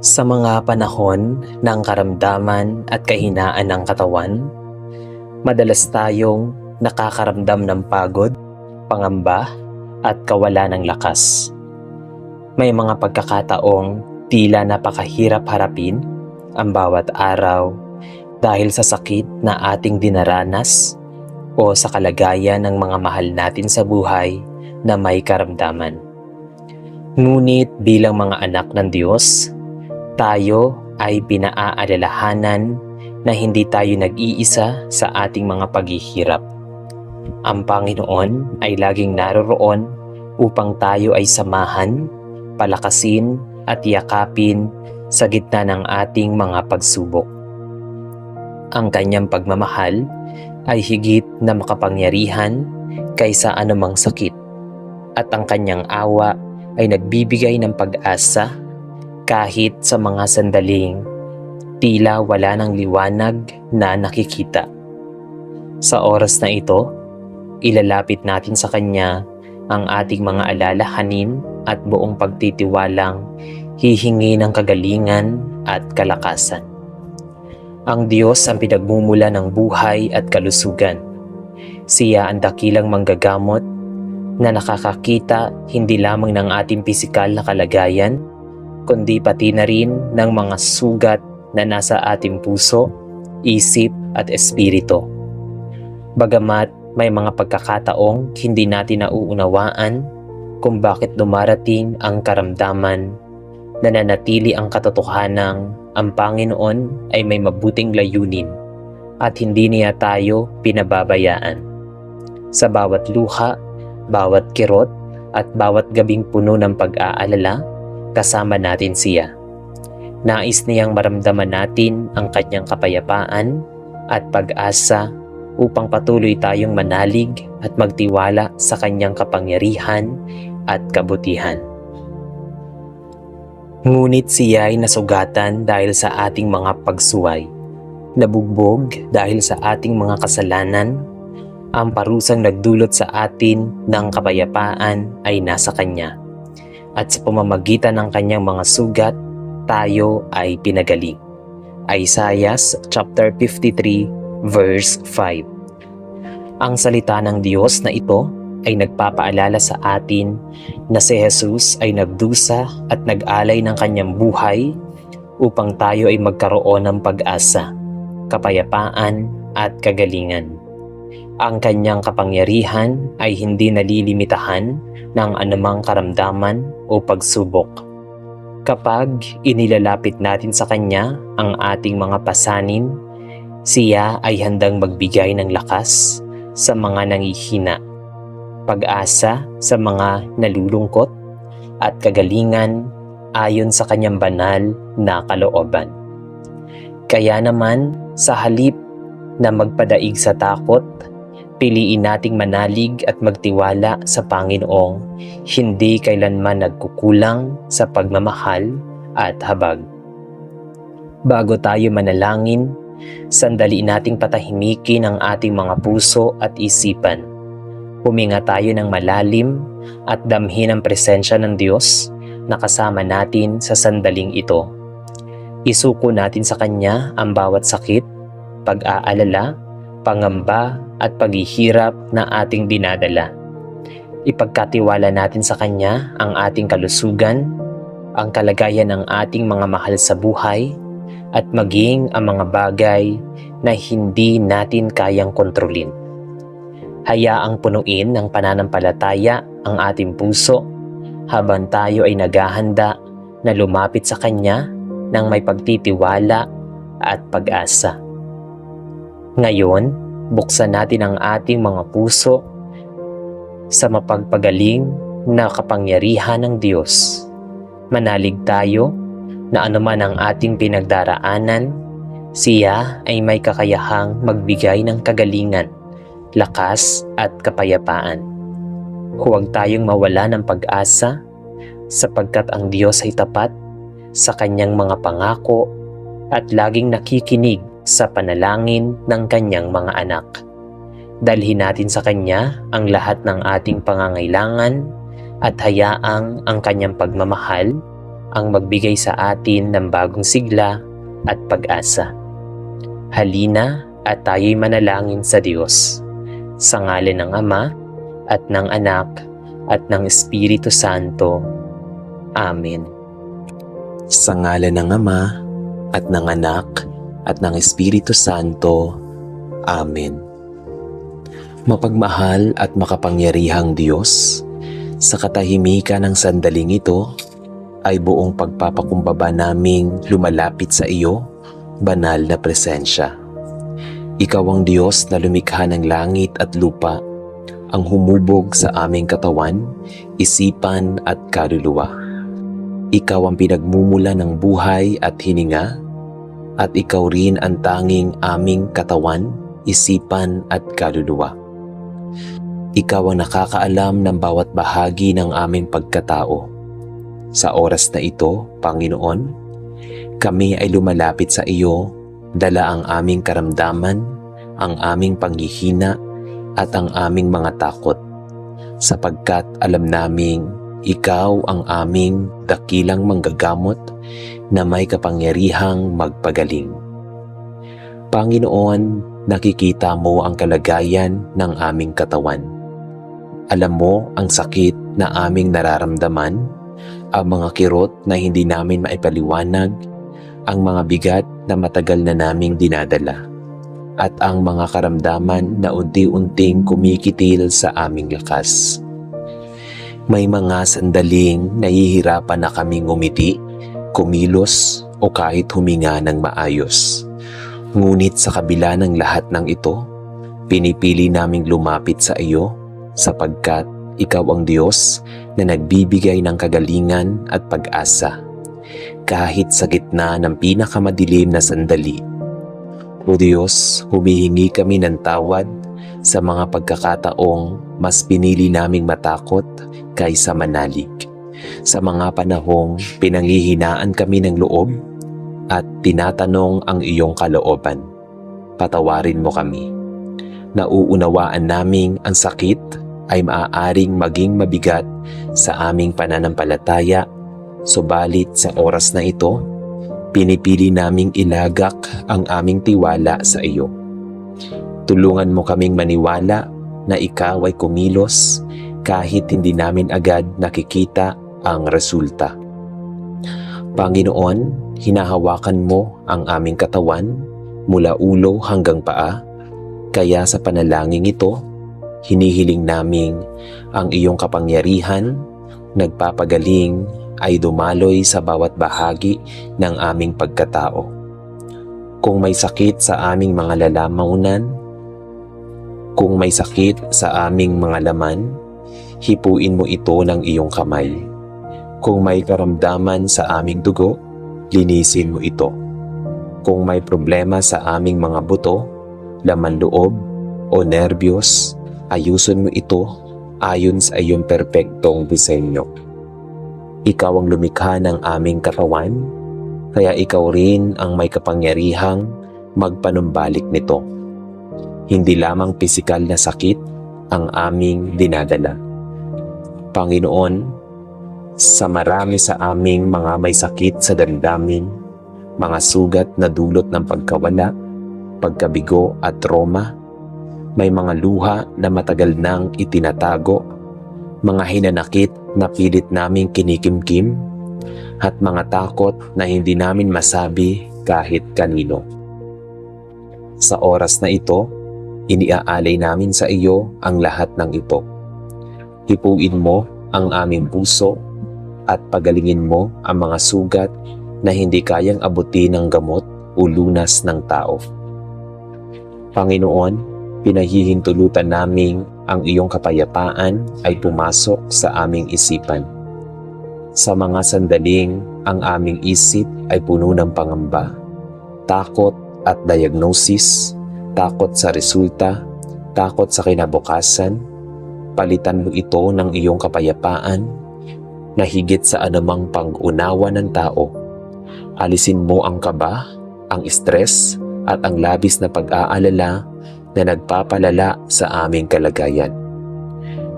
Sa mga panahon ng karamdaman at kahinaan ng katawan, madalas tayong nakakaramdam ng pagod, pangamba at kawalan ng lakas. May mga pagkakataong tila napakahirap harapin ang bawat araw dahil sa sakit na ating dinaranas o sa kalagayan ng mga mahal natin sa buhay na may karamdaman. Ngunit bilang mga anak ng Diyos, tayo ay pinaaalalahanan na hindi tayo nag-iisa sa ating mga paghihirap. Ang Panginoon ay laging naroroon upang tayo ay samahan, palakasin at yakapin sa gitna ng ating mga pagsubok. Ang kanyang pagmamahal ay higit na makapangyarihan kaysa anumang sakit, at ang kanyang awa ay nagbibigay ng pag-asa kahit sa mga sandaling tila wala ng liwanag na nakikita. Sa oras na ito, ilalapit natin sa Kanya ang ating mga alalahanin at buong pagtitiwalang hihingi ng kagalingan at kalakasan. Ang Diyos ang pinagmumula ng buhay at kalusugan. Siya ang dakilang manggagamot na nakakakita hindi lamang ng ating pisikal na kalagayan, kundi pati na rin ng mga sugat na nasa ating puso, isip at espiritu. Bagamat may mga pagkakataong hindi natin nauunawaan kung bakit dumarating ang karamdaman, nananatili ang katotohanang ang Panginoon ay may mabuting layunin at hindi niya tayo pinababayaan. Sa bawat luha, bawat kirot at bawat gabing puno ng pag-aalala, kasama natin siya. Nais niyang maramdaman natin ang kanyang kapayapaan at pag-asa upang patuloy tayong manalig at magtiwala sa kanyang kapangyarihan at kabutihan. Ngunit siya ay nasugatan dahil sa ating mga pagsuway, nabugbog dahil sa ating mga kasalanan. Ang parusang nagdulot sa atin ng kapayapaan ay nasa kanya, at sa pamamagitan ng kanyang mga sugat, tayo ay pinagaling. Isaiah chapter 53 verse 5. Ang salita ng Diyos na ito ay nagpapaalala sa atin na si Jesus ay nagdusa at nag-alay ng kanyang buhay upang tayo ay magkaroon ng pag-asa, kapayapaan at kagalingan. Ang kanyang kapangyarihan ay hindi nalilimitahan ng anumang karamdaman o pagsubok. Kapag inilalapit natin sa Kanya ang ating mga pasanin, siya ay handang magbigay ng lakas sa mga nangihina, pag-asa sa mga nalulungkot, at kagalingan ayon sa Kanyang banal na kalooban. Kaya naman, sa halip na magpadaig sa takot, piliin nating manalig at magtiwala sa Panginoong hindi kailanman nagkukulang sa pagmamahal at habag. Bago tayo manalangin, sandali nating patahimikin ang ating mga puso at isipan. Huminga tayo ng malalim at damhin ang presensya ng Diyos na kasama natin sa sandaling ito. Isuko natin sa Kanya ang bawat sakit, pag-aalala, pangamba at paghihirap na ating dinadala. Ipagkatiwala natin sa Kanya ang ating kalusugan, ang kalagayan ng ating mga mahal sa buhay, at maging ang mga bagay na hindi natin kayang kontrolin. Hayaang punuin ng pananampalataya ang ating puso habang tayo ay naghahanda na lumapit sa Kanya ng may pagtitiwala at pag-asa. Ngayon, buksan natin ang ating mga puso sa mapagpagaling na kapangyarihan ng Diyos. Manalig tayo na anuman ang ating pinagdaraanan, siya ay may kakayahang magbigay ng kagalingan, lakas at kapayapaan. Huwag tayong mawala ng pag-asa sapagkat ang Diyos ay tapat sa Kanyang mga pangako at laging nakikinig sa panalangin ng Kanyang mga anak. Dalhin natin sa Kanya ang lahat ng ating pangangailangan at hayaang ang Kanyang pagmamahal ang magbigay sa atin ng bagong sigla at pag-asa. Halina at tayo'y manalangin sa Diyos. Sa ngalan ng Ama at ng Anak at ng Espiritu Santo. Amen. Sa ngalan ng Ama at ng Anak at ng Espiritu Santo. Amen. Mapagmahal at makapangyarihang Diyos, sa katahimikan ng sandaling ito ay buong pagpapakumbaba naming lumalapit sa iyo, banal na presensya. Ikaw ang Diyos na lumikha ng langit at lupa, ang humubog sa aming katawan, isipan at kaluluwa. Ikaw ang pinagmumula ng buhay at hininga, at ikaw rin ang tanging aming katawan, isipan at kaluluwa. Ikaw ang nakakaalam ng bawat bahagi ng aming pagkatao. Sa oras na ito, Panginoon, kami ay lumalapit sa iyo, dala ang aming karamdaman, ang aming panghihina at ang aming mga takot, sapagkat alam naming ikaw ang aming dakilang manggagamot na may kapangyarihang magpagaling. Panginoon, nakikita mo ang kalagayan ng aming katawan. Alam mo ang sakit na aming nararamdaman, ang mga kirot na hindi namin maipaliwanag, ang mga bigat na matagal na naming dinadala, at ang mga karamdaman na unti-unting kumikitil sa aming lakas. May mga sandaling nahihirapan na kaming ngumiti, kumilos o kahit huminga ng maayos. Ngunit sa kabila ng lahat ng ito, pinipili naming lumapit sa iyo sapagkat ikaw ang Diyos na nagbibigay ng kagalingan at pag-asa kahit sa gitna ng pinakamadilim na sandali. O Diyos, humihingi kami ng tawad sa mga pagkakataong mas pinili naming matakot kaysa manalig. Sa mga panahong pinanghihinaan kami ng loob at tinatanong ang iyong kalooban. Patawarin mo kami. Nauunawaan naming ang sakit ay maaaring maging mabigat sa aming pananampalataya, subalit sa oras na ito, pinipili naming ilagak ang aming tiwala sa iyo. Tulungan mo kaming maniwala na ikaw ay kumilos kahit hindi namin agad nakikita ang resulta. Panginoon, hinahawakan mo ang aming katawan mula ulo hanggang paa, kaya sa panalangin ito, hinihiling naming ang iyong kapangyarihan, nagpapagaling ay dumaloy sa bawat bahagi ng aming pagkatao. Kung may sakit sa aming mga lalamunan, kung may sakit sa aming mga laman, hipuin mo ito ng iyong kamay. Kung may karamdaman sa aming dugo, linisin mo ito. Kung may problema sa aming mga buto, laman loob o nerbiyos, ayusin mo ito ayon sa iyong perpektong disenyo. Ikaw ang lumikha ng aming katawan, kaya ikaw rin ang may kapangyarihang magpanumbalik nito. Hindi lamang pisikal na sakit ang aming dinadala. Panginoon, sa marami sa aming mga may sakit sa damdamin, mga sugat na dulot ng pagkawala, pagkabigo at trauma, may mga luha na matagal nang itinatago, mga hinanakit na pilit naming kinikimkim, at mga takot na hindi namin masabi kahit kanino. Sa oras na ito, iniaalay namin sa iyo ang lahat ng ito. Hipuin mo ang aming puso at pagalingin mo ang mga sugat na hindi kayang abutin ng gamot o lunas ng tao. Panginoon, pinahihintulutan naming ang iyong kapayapaan ay pumasok sa aming isipan. Sa mga sandaling ang aming isip ay puno ng pangamba, takot at diagnosis, takot sa resulta, takot sa kinabukasan, palitan mo ito ng iyong kapayapaan na higit sa anumang pang-unawa ng tao. Alisin mo ang kaba, ang stress at ang labis na pag-aalala na nagpapalala sa aming kalagayan.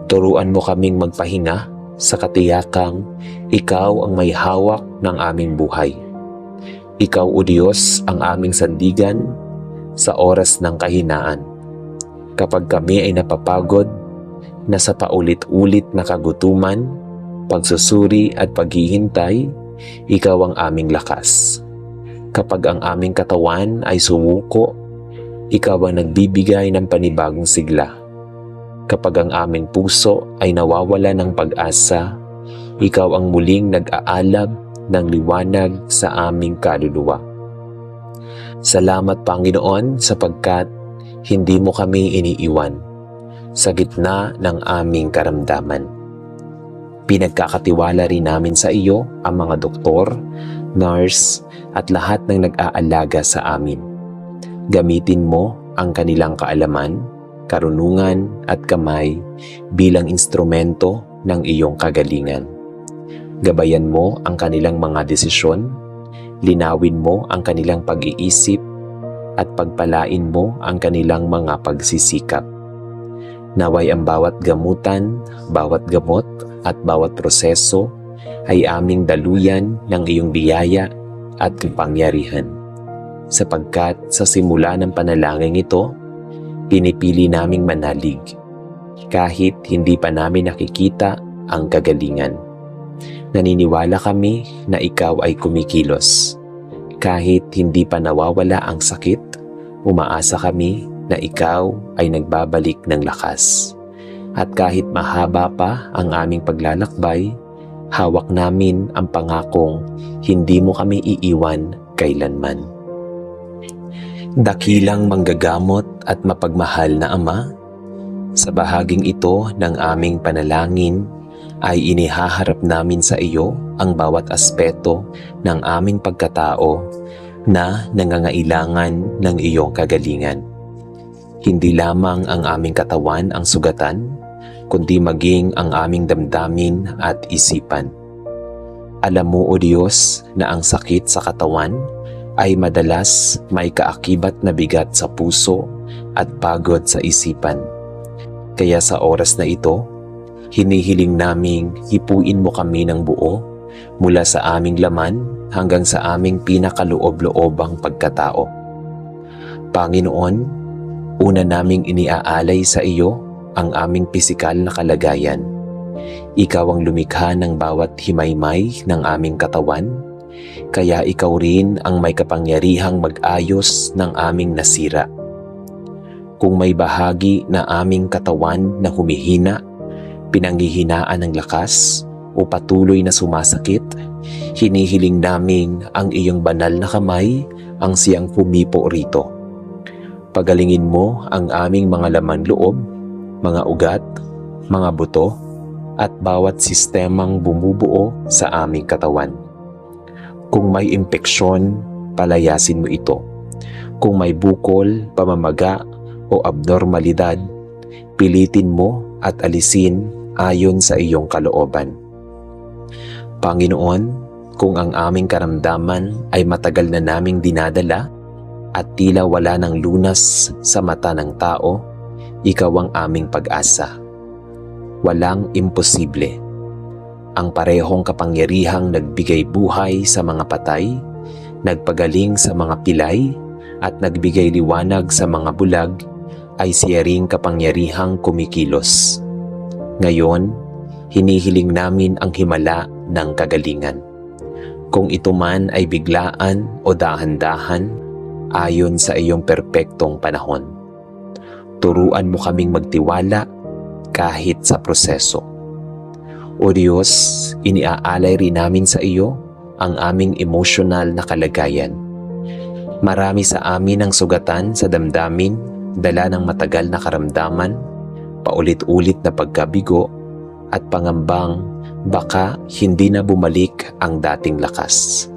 Turuan mo kaming magpahinga sa katiyakang Ikaw ang may hawak ng aming buhay. Ikaw, O Diyos, ang aming sandigan sa oras ng kahinaan. Kapag kami ay napapagod, nasa paulit-ulit na kagutuman, pagsusuri at paghihintay, Ikaw ang aming lakas. Kapag ang aming katawan ay sumuko, Ikaw ang nagbibigay ng panibagong sigla. Kapag ang aming puso ay nawawala ng pag-asa, Ikaw ang muling nag-aalab ng liwanag sa aming kaluluwa. Salamat, Panginoon, sapagkat hindi mo kami iniiwan sa gitna ng aming karamdaman. Pinagkakatiwala rin namin sa iyo ang mga doktor, nurse at lahat ng nag-aalaga sa amin. Gamitin mo ang kanilang kaalaman, karunungan at kamay bilang instrumento ng iyong kagalingan. Gabayan mo ang kanilang mga desisyon, linawin mo ang kanilang pag-iisip at pagpalain mo ang kanilang mga pagsisikap. Naway ang bawat gamutan, bawat gamot at bawat proseso ay aming daluyan ng iyong biyaya at kapangyarihan. Sapagkat sa simula ng panalangin ito, pinipili naming manalig kahit hindi pa namin nakikita ang kagalingan. Naniniwala kami na ikaw ay kumikilos. Kahit hindi pa nawawala ang sakit, umaasa kami na ikaw ay nagbabalik ng lakas. At kahit mahaba pa ang aming paglalakbay, hawak namin ang pangakong hindi mo kami iiwan kailanman. Dakilang manggagamot at mapagmahal na Ama, sa bahaging ito ng aming panalangin ay inihaharap namin sa iyo ang bawat aspeto ng aming pagkatao na nangangailangan ng iyong kagalingan. Hindi lamang ang aming katawan ang sugatan, kundi maging ang aming damdamin at isipan. Alam mo, O Diyos, na ang sakit sa katawan ay madalas may kaakibat na bigat sa puso at pagod sa isipan. Kaya sa oras na ito, hinihiling naming hipuin mo kami ng buo mula sa aming laman hanggang sa aming pinakaloob-loobang pagkatao. Panginoon, una naming iniaalay sa iyo ang aming pisikal na kalagayan. Ikaw ang lumikha ng bawat himaymay ng aming katawan, kaya ikaw rin ang may kapangyarihang mag-ayos ng aming nasira. Kung may bahagi na aming katawan na humihina, pinanghihinaan ng lakas o patuloy na sumasakit, hinihiling naming ang iyong banal na kamay ang siyang humipo rito. Pagalingin mo ang aming mga laman loob, mga ugat, mga buto, at bawat sistemang bumubuo sa aming katawan. Kung may impeksyon, palayasin mo ito. Kung may bukol, pamamaga o abnormalidad, pilitin mo at alisin ayon sa iyong kalooban. Panginoon, kung ang aming karamdaman ay matagal na naming dinadala at tila wala ng lunas sa mata ng tao, ikaw ang aming pag-asa. Walang imposible. Ang parehong kapangyarihang nagbigay buhay sa mga patay, nagpagaling sa mga pilay, at nagbigay liwanag sa mga bulag, ay siya ring kapangyarihang kumikilos. Ngayon, hinihiling namin ang himala ng kagalingan. Kung ito man ay biglaan o dahan-dahan, ayon sa iyong perpektong panahon. Turuan mo kaming magtiwala kahit sa proseso. O Diyos, iniaalay rin namin sa iyo ang aming emosyonal na kalagayan. Marami sa amin ang sugatan sa damdamin, dala ng matagal na karamdaman, paulit-ulit na pagkabigo, at pangambang baka hindi na bumalik ang dating lakas.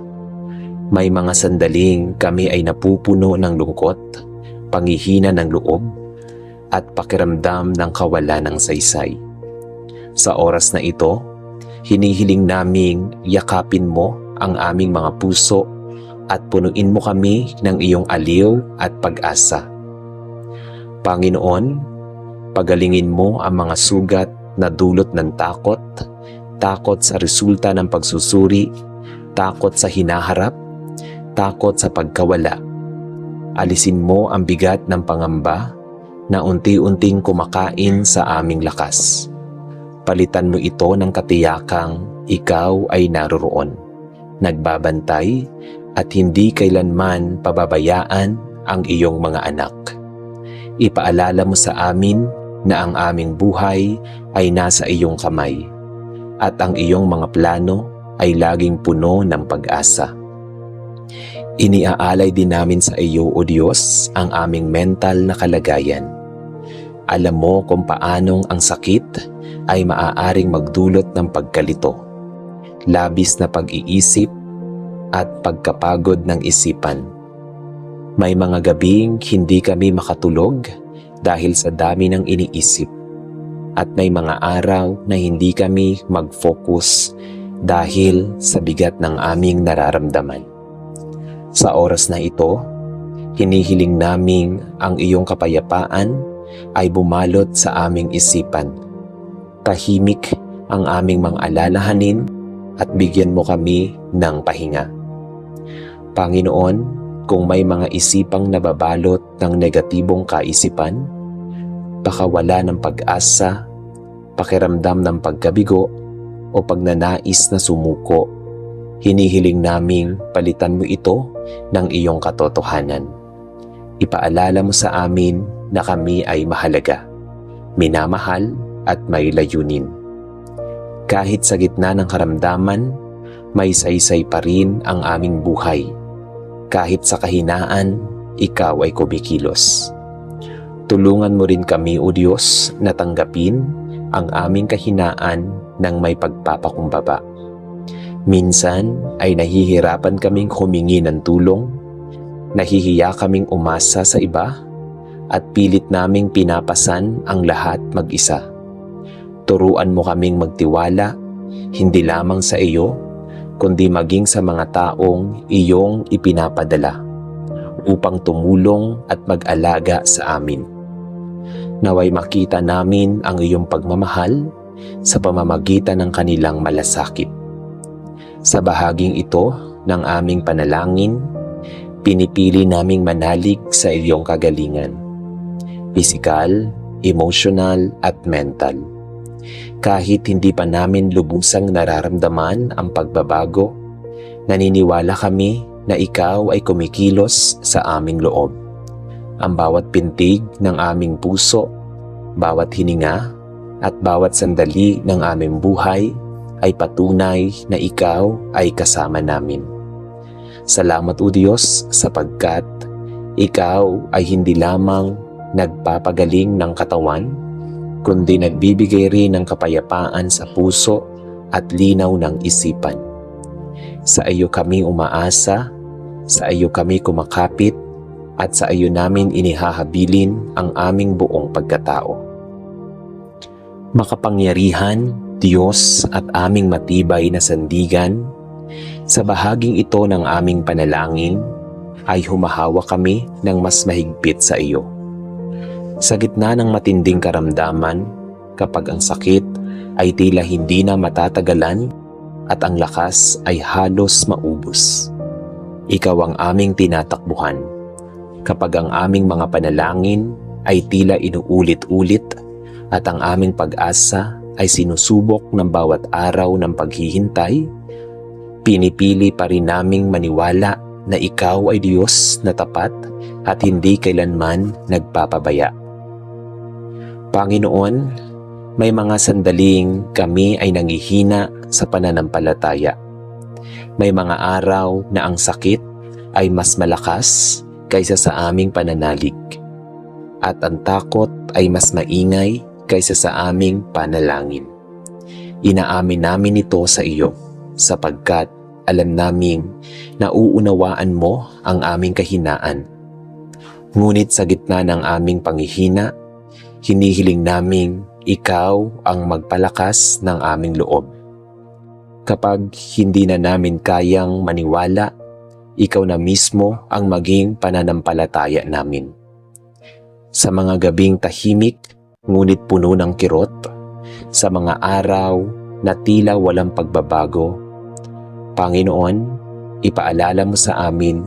May mga sandaling kami ay napupuno ng lungkot, panghihina ng loob, at pakiramdam ng kawalan ng saysay. Sa oras na ito, hinihiling naming yakapin mo ang aming mga puso at punuin mo kami ng iyong aliw at pag-asa. Panginoon, pagalingin mo ang mga sugat na dulot ng takot, takot sa resulta ng pagsusuri, takot sa hinaharap, takot sa pagkawala. Alisin mo ang bigat ng pangamba na unti-unting kumakain sa aming lakas. Palitan mo ito ng katiyakang ikaw ay naroroon, nagbabantay at hindi kailanman pababayaan ang iyong mga anak. Ipaalala mo sa amin na ang aming buhay ay nasa iyong kamay at ang iyong mga plano ay laging puno ng pag-asa. Iniaalay din namin sa iyo, O Diyos, ang aming mental na kalagayan. Alam mo kung paanong ang sakit ay maaaring magdulot ng pagkalito, labis na pag-iisip at pagkapagod ng isipan. May mga gabing hindi kami makatulog dahil sa dami ng iniisip at may mga araw na hindi kami mag-focus dahil sa bigat ng aming nararamdaman. Sa oras na ito, hinihiling naming ang iyong kapayapaan ay bumalot sa aming isipan. Tahimik ang aming mga alalahanin at bigyan mo kami ng pahinga. Panginoon, kung may mga isipang nababalot ng negatibong kaisipan, pakawala ng pag-asa, pakiramdam ng pagkabigo o pagnanais na sumuko, hinihiling naming palitan mo ito ng iyong katotohanan. Ipaalala mo sa amin na kami ay mahalaga, minamahal at may layunin. Kahit sa gitna ng karamdaman, may saysay pa rin ang aming buhay. Kahit sa kahinaan, ikaw ay kumikilos. Tulungan mo rin kami, O Diyos, na tanggapin ang aming kahinaan ng may pagpapakumbaba. Minsan ay nahihirapan kaming humingi ng tulong, nahihiya kaming umasa sa iba, at pilit naming pinapasan ang lahat mag-isa. Turuan mo kaming magtiwala, hindi lamang sa iyo, kundi maging sa mga taong iyong ipinapadala upang tumulong at mag-alaga sa amin. Naway makita namin ang iyong pagmamahal sa pamamagitan ng kanilang malasakit. Sa bahaging ito ng aming panalangin, pinipili naming manalig sa iyong kagalingan, pisikal, emotional at mental. Kahit hindi pa namin lubusang nararamdaman ang pagbabago, naniniwala kami na ikaw ay kumikilos sa aming loob. Ang bawat pintig ng aming puso, bawat hininga, at bawat sandali ng aming buhay ay patunay na ikaw ay kasama namin. Salamat, O Diyos, sapagkat ikaw ay hindi lamang nagpapagaling ng katawan, kundi nagbibigay rin ng kapayapaan sa puso at linaw ng isipan. Sa iyo kami umaasa, sa iyo kami kumakapit, at sa iyo namin inihahabilin ang aming buong pagkatao. Makapangyarihan, Diyos at aming matibay na sandigan, sa bahaging ito ng aming panalangin ay humahawa kami ng mas mahigpit sa iyo. Sa gitna ng matinding karamdaman, kapag ang sakit ay tila hindi na matatagalan at ang lakas ay halos maubos, ikaw ang aming tinatakbuhan. Kapag ang aming mga panalangin ay tila inuulit-ulit at ang aming pag-asa ay sinusubok ng bawat araw ng paghihintay, pinipili pa rin naming maniwala na ikaw ay Diyos na tapat at hindi kailanman nagpapabaya. Panginoon, may mga sandaling kami ay nangihina sa pananampalataya. May mga araw na ang sakit ay mas malakas kaysa sa aming pananalig, at ang takot ay mas maingay kaysa sa aming panalangin. Inaamin namin ito sa iyo, sapagkat alam naming nauunawaan mo ang aming kahinaan. Ngunit sa gitna ng aming panghihina, hinihiling naming ikaw ang magpalakas ng aming loob. Kapag hindi na namin kayang maniwala, ikaw na mismo ang maging pananampalataya namin. Sa mga gabing tahimik, ngunit puno ng kirot, sa mga araw na tila walang pagbabago. Panginoon, ipaalala mo sa amin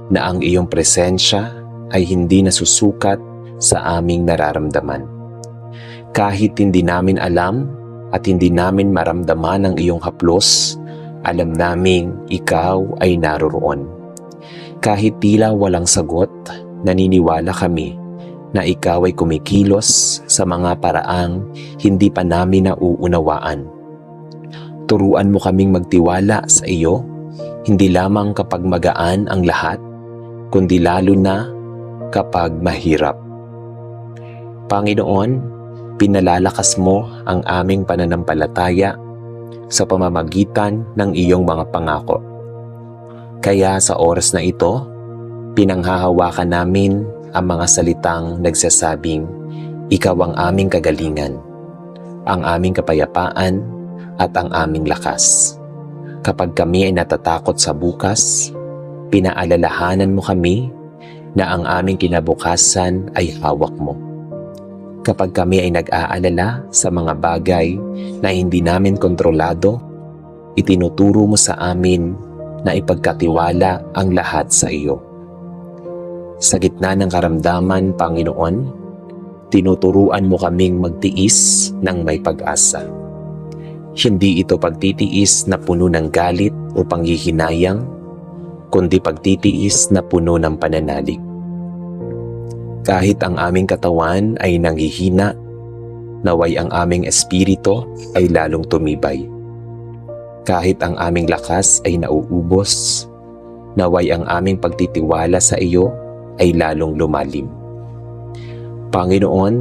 na ang iyong presensya ay hindi nasusukat sa aming nararamdaman. Kahit hindi namin alam at hindi namin maramdaman ang iyong haplos, alam naming ikaw ay naroroon. Kahit tila walang sagot, naniniwala kami na ikaw ay kumikilos sa mga paraang hindi pa namin nauunawaan. Turuan mo kaming magtiwala sa iyo, hindi lamang kapag magaan ang lahat, kundi lalo na kapag mahirap. Panginoon, pinalalakas mo ang aming pananampalataya sa pamamagitan ng iyong mga pangako. Kaya sa oras na ito, pinanghahawakan namin ang mga salitang nagsasabing, ikaw ang aming kagalingan, ang aming kapayapaan at ang aming lakas. Kapag kami ay natatakot sa bukas, pinaalalahanan mo kami na ang aming kinabukasan ay hawak mo. Kapag kami ay nag-aalala sa mga bagay na hindi namin kontrolado, itinuturo mo sa amin na ipagkatiwala ang lahat sa iyo. Sa gitna ng karamdaman, Panginoon, tinuturuan mo kaming magtiis ng may pag-asa. Hindi ito pagtitiis na puno ng galit o panghihinayang, kundi pagtitiis na puno ng pananalig. Kahit ang aming katawan ay nanghihina, naway ang aming espiritu ay lalong tumibay. Kahit ang aming lakas ay nauubos, naway ang aming pagtitiwala sa iyo ay lalong lumalim. Panginoon,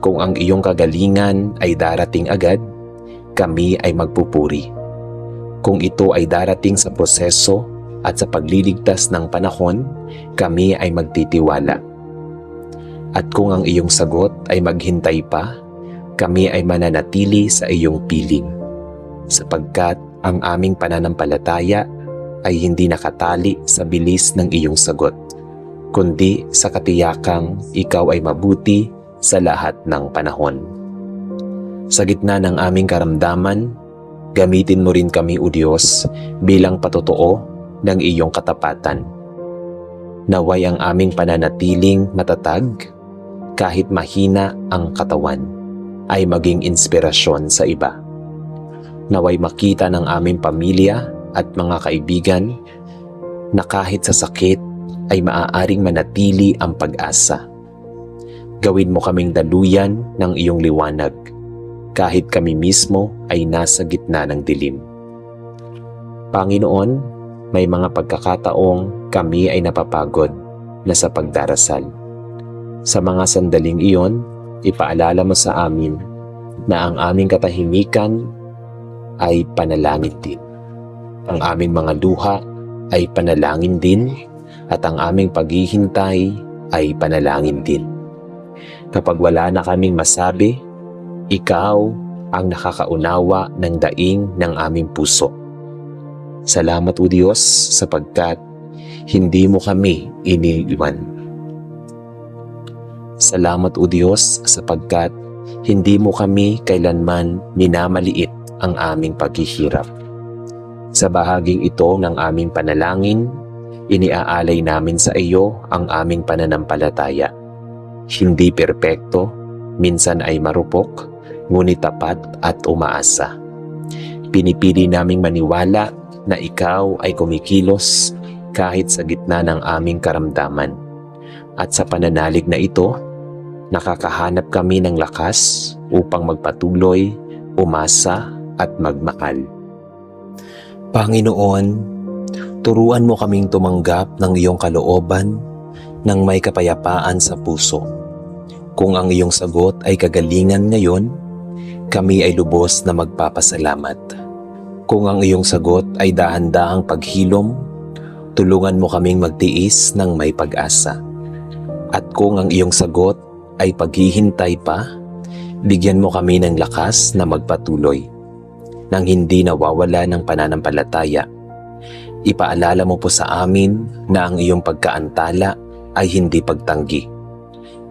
kung ang iyong kagalingan ay darating agad, kami ay magpupuri. Kung ito ay darating sa proseso at sa pagliligtas ng panahon, kami ay magtitiwala. At kung ang iyong sagot ay maghintay pa, kami ay mananatili sa iyong piling, sapagkat ang aming pananampalataya ay hindi nakatali sa bilis ng iyong sagot, kundi sa katiyakang ikaw ay mabuti sa lahat ng panahon. Sa gitna ng aming karamdaman, gamitin mo rin kami, O Diyos, bilang patotoo ng iyong katapatan. Naway ang aming pananatiling matatag, kahit mahina ang katawan, ay maging inspirasyon sa iba. Naway makita ng aming pamilya at mga kaibigan na kahit sa sakit ay maaaring manatili ang pag-asa. Gawin mo kaming daluyan ng iyong liwanag, kahit kami mismo ay nasa gitna ng dilim. Panginoon, may mga pagkakataong kami ay napapagod na sa pagdarasal. Sa mga sandaling iyon, ipaalala mo sa amin na ang aming katahimikan ay panalangin din. Ang aming mga luha ay panalangin din at ang aming paghihintay ay panalangin din. Kapag wala na kaming masabi, ikaw ang nakakaunawa ng daing ng aming puso. Salamat, O Diyos, sapagkat hindi mo kami iniiwan. Salamat, O Diyos, sapagkat hindi mo kami kailanman minamaliit ang aming paghihirap. Sa bahaging ito ng aming panalangin, iniaalay namin sa iyo ang aming pananampalataya. Hindi perpekto, minsan ay marupok, ngunit tapat at umaasa. Pinipili naming maniwala na ikaw ay kumikilos kahit sa gitna ng aming karamdaman. At sa pananalig na ito, nakakahanap kami ng lakas upang magpatuloy, umasa at magmahal. Panginoon, turuan mo kaming tumanggap ng iyong kalooban ng may kapayapaan sa puso. Kung ang iyong sagot ay kagalingan ngayon, kami ay lubos na magpapasalamat. Kung ang iyong sagot ay dahan-dahang paghilom, tulungan mo kaming magtiis ng may pag-asa. At kung ang iyong sagot ay paghihintay pa, bigyan mo kami ng lakas na magpatuloy, nang hindi nawawala ng pananampalataya. Ipaalala mo po sa amin na ang iyong pagkaantala ay hindi pagtanggi,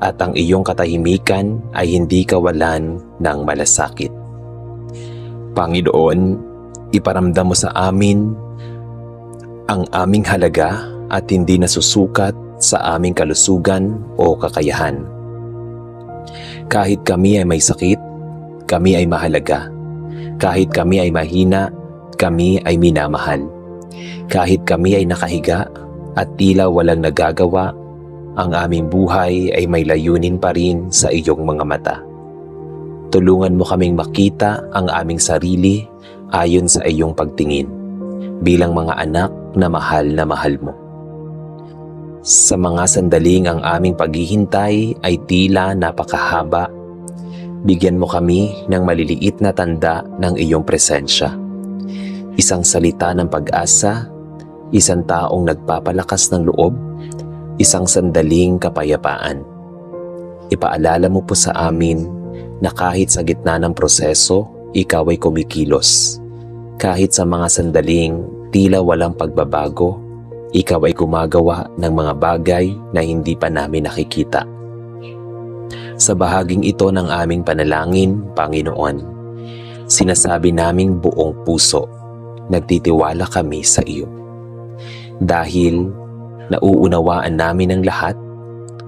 at ang iyong katahimikan ay hindi kawalan ng malasakit. Panginoon, iparamdam mo sa amin ang aming halaga at hindi nasusukat sa aming kalusugan o kakayahan. Kahit kami ay may sakit, kami ay mahalaga. Kahit kami ay mahina, kami ay minamahal. Kahit kami ay nakahiga at tila walang nagagawa, ang aming buhay ay may layunin pa rin sa iyong mga mata. Tulungan mo kaming makita ang aming sarili ayon sa iyong pagtingin, bilang mga anak na mahal mo. Sa mga sandaling ang aming paghihintay ay tila napakahaba, bigyan mo kami ng maliliit na tanda ng iyong presensya. Isang salita ng pag-asa, isang taong nagpapalakas ng loob, isang sandaling kapayapaan. Ipaalala mo po sa amin na kahit sa gitna ng proseso, ikaw ay kumikilos. Kahit sa mga sandaling tila walang pagbabago, ikaw ay gumagawa ng mga bagay na hindi pa namin nakikita. Sa bahaging ito ng aming panalangin, Panginoon, sinasabi naming buong puso, nagtitiwala kami sa iyo. Dahil nauunawaan namin ang lahat,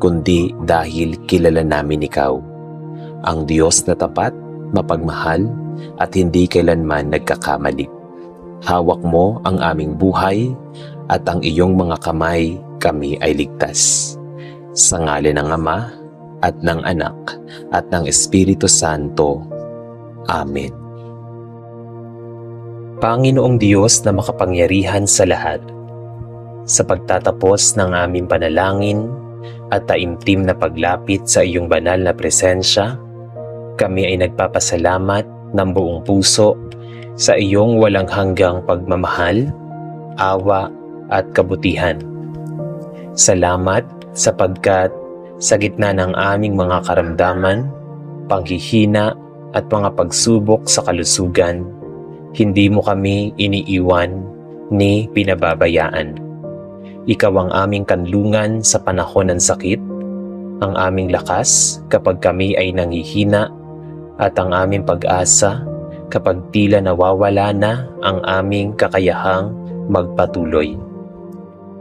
kundi dahil kilala namin ikaw, ang Diyos na tapat, mapagmahal, at hindi kailanman nagkakamali. Hawak mo ang aming buhay at ang iyong mga kamay kami ay ligtas. Sa ngalan ng Ama at ng Anak at ng Espiritu Santo. Amen. Panginoong Diyos na makapangyarihan sa lahat, sa pagtatapos ng aming panalangin at taimtim na paglapit sa iyong banal na presensya, kami ay nagpapasalamat ng buong puso sa iyong walang hanggang pagmamahal, awa at kabutihan. Salamat sapagkat sa gitna ng aming mga karamdaman, panghihina at mga pagsubok sa kalusugan, hindi mo kami iniiwan ni pinababayaan. Ikaw ang aming kanlungan sa panahon ng sakit, ang aming lakas kapag kami ay nanghihina, at ang aming pag-asa kapag tila nawawala na ang aming kakayahang magpatuloy.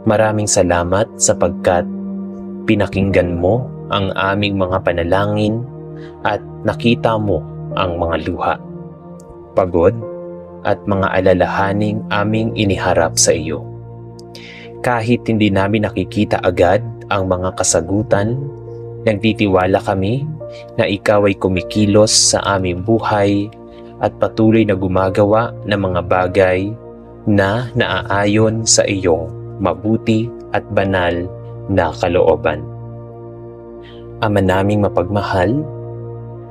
Maraming salamat sapagkat pinakinggan mo ang aming mga panalangin at nakita mo ang mga luha, pagod at mga alalahaning aming iniharap sa iyo. Kahit hindi namin nakikita agad ang mga kasagutan, nagtitiwala kami na ikaw ay kumikilos sa aming buhay at patuloy na gumagawa ng mga bagay na naaayon sa iyong mabuti at banal na kalooban. Ama naming mapagmahal,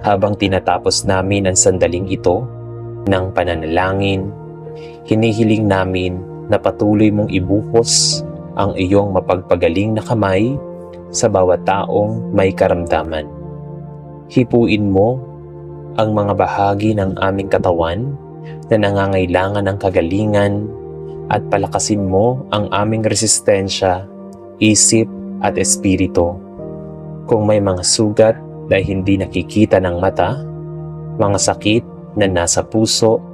habang tinatapos namin ang sandaling ito ng pananalangin, hinihiling namin na patuloy mong ibuhos ang iyong mapagpagaling na kamay sa bawat taong may karamdaman. Hipuin mo ang mga bahagi ng aming katawan na nangangailangan ng kagalingan at palakasin mo ang aming resistensya, isip at espiritu. Kung may mga sugat na hindi nakikita ng mata, mga sakit na nasa puso,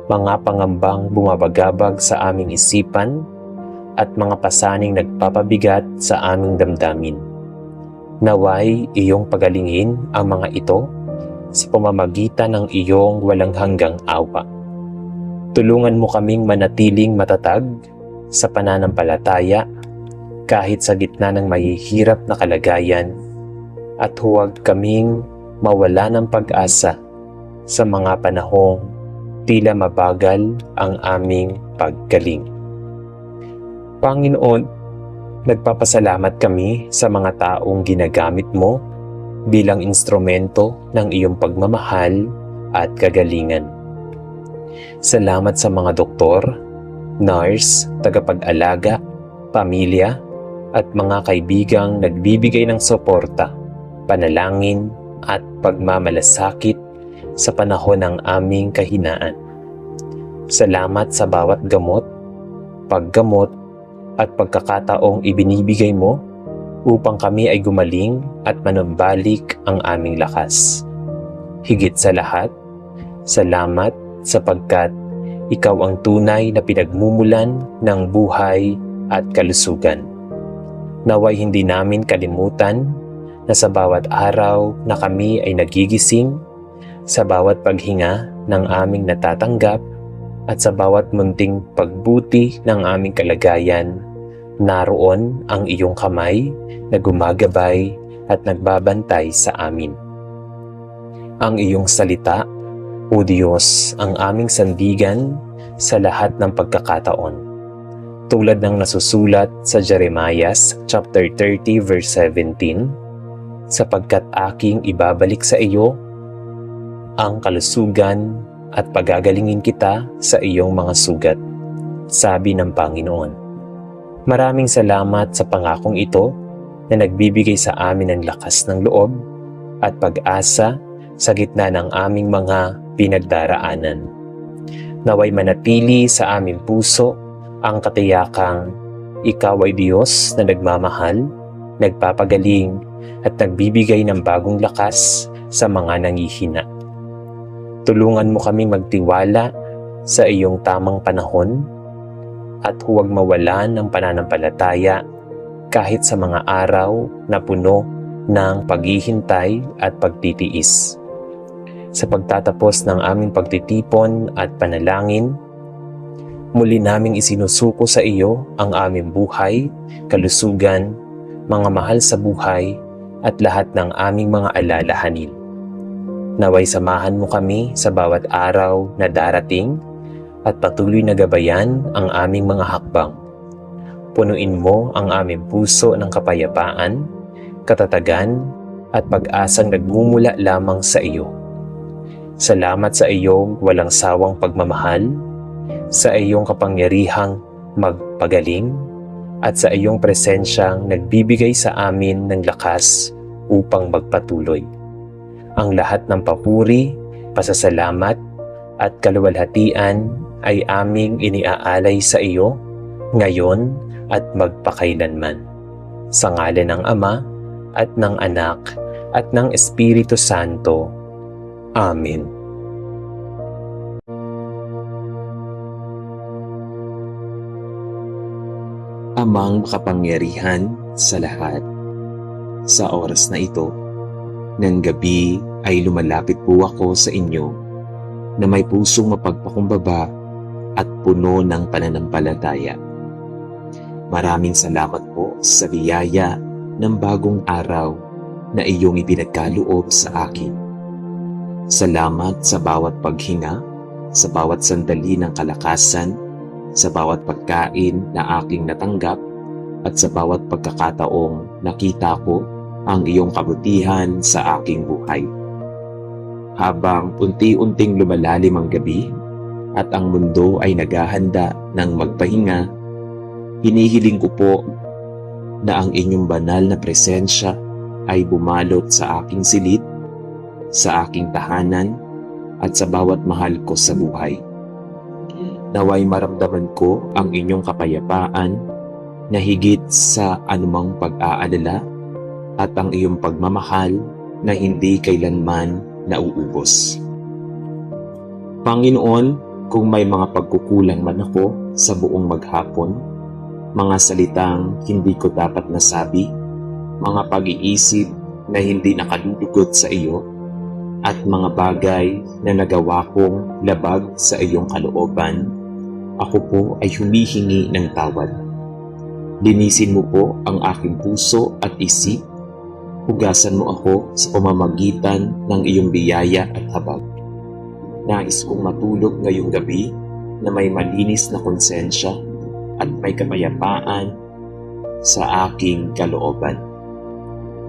mga pangambang bumabagabag sa aming isipan, at mga pasaning nagpapabigat sa aming damdamin, naway iyong pagalingin ang mga ito sa pamamagitan ng iyong walang hanggang awa. Tulungan mo kaming manatiling matatag sa pananampalataya kahit sa gitna ng mahihirap na kalagayan, at huwag kaming mawala ng pag-asa sa mga panahong tila mabagal ang aming paggaling. Panginoon, nagpapasalamat kami sa mga taong ginagamit mo bilang instrumento ng iyong pagmamahal at kagalingan. Salamat sa mga doktor, nurse, tagapag-alaga, pamilya, at mga kaibigang nagbibigay ng suporta, panalangin, at pagmamalasakit sa panahon ng aming kahinaan. Salamat sa bawat gamot, paggamot, at pagkakataong ibinibigay mo upang kami ay gumaling at manumbalik ang aming lakas. Higit sa lahat, salamat sapagkat ikaw ang tunay na pinagmumulan ng buhay at kalusugan. Naway hindi namin kalimutan na sa bawat araw na kami ay nagigising, sa bawat paghinga ng aming natatanggap, at sa bawat munting pagbuti ng aming kalagayan, naroon ang iyong kamay na gumagabay at nagbabantay sa amin. Ang iyong salita, O Diyos, ang aming sandigan sa lahat ng pagkakataon. Tulad ng nasusulat sa Jeremiah chapter 30 verse 17, sapagkat aking ibabalik sa iyo ang kalusugan at pagagalingin kita sa iyong mga sugat, sabi ng Panginoon. Maraming salamat sa pangakong ito na nagbibigay sa amin ng lakas ng loob at pag-asa sa gitna ng aming mga pinagdaraanan. Naway manatili sa aming puso ang katiyakang ikaw ay Diyos na nagmamahal, nagpapagaling at nagbibigay ng bagong lakas sa mga nanghihina. Tulungan mo kaming magtiwala sa iyong tamang panahon at huwag mawalan ng pananampalataya kahit sa mga araw na puno ng paghihintay at pagtitiis. Sa pagtatapos ng aming pagtitipon at panalangin, muli naming isinusuko sa iyo ang aming buhay, kalusugan, mga mahal sa buhay at lahat ng aming mga alalahanin. Naway samahan mo kami sa bawat araw na darating at patuloy na gabayan ang aming mga hakbang. Punuin mo ang aming puso ng kapayapaan, katatagan at pag-asang nagmumula lamang sa iyo. Salamat sa iyong walang sawang pagmamahal, sa iyong kapangyarihang magpagaling, at sa iyong presensyang nagbibigay sa amin ng lakas upang magpatuloy. Ang lahat ng papuri, pasasalamat, at kaluwalhatian ay aming iniaalay sa iyo, ngayon at magpakailanman. Sa ngalan ng Ama, at ng Anak, at ng Espiritu Santo. Amen. Amang makapangyarihan sa lahat. Sa oras na ito, ng gabi ay lumalapit po ako sa inyo na may pusong mapagpakumbaba at puno ng pananampalataya. Maraming salamat po sa biyaya ng bagong araw na iyong ipinagkaloob sa akin. Salamat sa bawat paghinga, sa bawat sandali ng kalakasan, sa bawat pagkain na aking natanggap, at sa bawat pagkakataong nakita ko ang iyong kabutihan sa aking buhay. Habang unti-unting lumalalim ang gabi at ang mundo ay naghahanda ng magpahinga, hinihiling ko po na ang inyong banal na presensya ay bumalot sa aking silid, sa aking tahanan, at sa bawat mahal ko sa buhay. Naway maramdaman ko ang inyong kapayapaan na higit sa anumang pag-aalala at ang iyong pagmamahal na hindi kailanman nauubos. Panginoon, kung may mga pagkukulang man ako sa buong maghapon, mga salitang hindi ko dapat nasabi, mga pag-iisip na hindi nakadudugot sa iyo, at mga bagay na nagawa kong labag sa iyong kalooban, ako po ay humihingi ng tawad. Linisin mo po ang aking puso at isip, hugasan mo ako sa pamamagitan ng iyong biyaya at habag. Nais kong matulog ngayong gabi na may malinis na konsensya at may kapayapaan sa aking kalooban.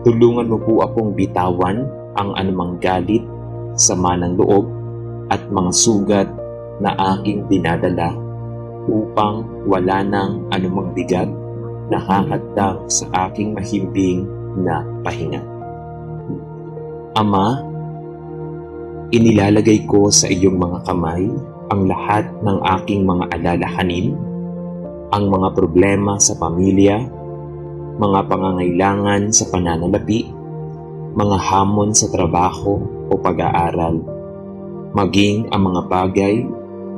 Tulungan mo po akong bitawan ang anumang galit, sama ng loob at mga sugat na aking dinadala upang wala nang anumang bigat na hahadang sa aking mahimbing na pahinga. Ama, inilalagay ko sa iyong mga kamay ang lahat ng aking mga alalahanin, ang mga problema sa pamilya, mga pangangailangan sa pananalapi, mga hamon sa trabaho o pag-aaral, maging ang mga bagay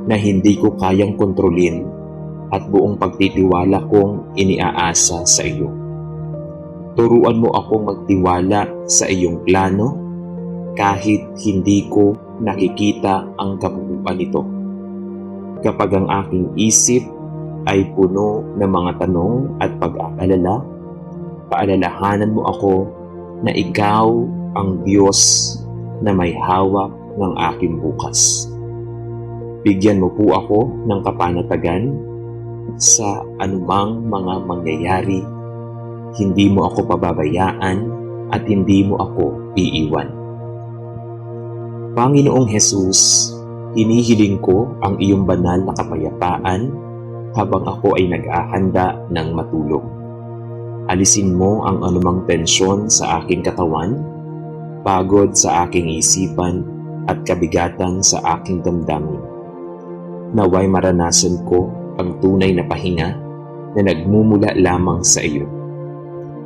na hindi ko kayang kontrolin at buong pagtitiwala kong iniaasa sa iyo. Turuan mo akong magtiwala sa iyong plano kahit hindi ko nakikita ang kabuuan nito. Kapag ang aking isip ay puno ng mga tanong at pag-aalala, paalalahanan mo ako na ikaw ang Diyos na may hawak ng aking bukas. Bigyan mo po ako ng kapanatagan sa anumang mga mangyayari. Hindi mo ako pababayaan at hindi mo ako iiwan. Panginoong Hesus, hinihiling ko ang iyong banal na kapayapaan habang ako ay nag-ahanda ng matulog. Alisin mo ang anumang tensyon sa aking katawan, pagod sa aking isipan at kabigatan sa aking damdamin. Naway maranasan ko ang tunay na pahinga na nagmumula lamang sa iyo.